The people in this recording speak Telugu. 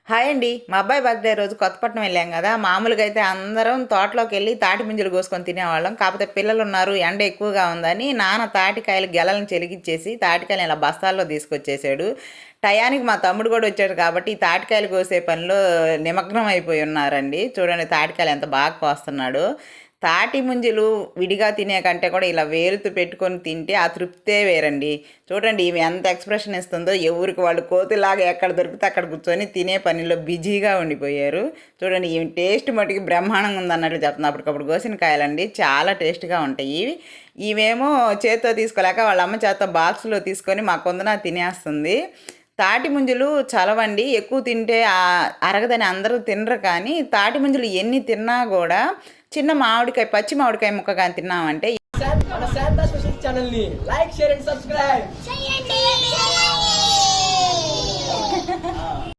హాయ్ అండి. మా అబ్బాయి బర్త్‌డే రోజు కొత్తపట్నం వెళ్ళాం గదా! మామూలుగా అయితే అందరం తోటలోకెళ్ళి తాటి ముంజలు కోసుకొని తినేవాళ్ళం. కాపోతే పిల్లలున్నారు, ఎండ ఎక్కువగా ఉందని నాన్న తాటికాయలు గెలలను చెరిగిచ్చేసి, తాటికాయలని ఇలా బస్తాల్లో తీసుకొచ్చేసాడు. టయానికి మా తమ్ముడు గూడా వచ్చాడు కాబట్టి, ఈ తాటికాయలు కోసే పనిలో నిమగ్నం అయిపోయి ఉన్నారండి. చూడండి తాటికాయలు ఎంత బాగా కోస్తున్నాడో. తాటి ముంజలు విడిగా తినే కంటే కూడా ఇలా వేలుతో పెట్టుకొని తింటే ఆ తృప్తే వేరండి. చూడండి ఈమె ఎంత ఎక్స్‌ప్రెషన్ ఇస్తుందో, ఎవరికి వాళ్ళు కోతిలాగా ఎక్కడ దొరికితే అక్కడ కూర్చొని తినే పనిలో బిజీగా ఉండిపోయారు. చూడండి ఈమె టేస్ట్ మట్టుకు బ్రహ్మాండంగా ఉందన్నట్లు చెప్తుంది. అప్పటికప్పుడు కోసిన కాయలండి చాలా టేస్ట్‌గా ఉంటాయి. ఈమేమో చేత్తో తీసుకోలేక వాళ్ళ అమ్మ చేత్తో బాక్స్‌లో తీసుకొని మా కొందన తినేస్తుంది. తాటి ముంజలు చలవండి. ఎక్కువ తింటే అరగదని అందరూ తినరు కానీ, తాటి ముంజలు ఎన్ని తిన్నా గూడా చిన్న మామిడికాయ, పచ్చి మామిడికాయ ముక్క గాని తిన్నామంటే మన శాంతా స్పెషల్ ఛానల్ ని లైక్, షేర్ అండ్ సబ్స్క్రైబ్ చేయండి.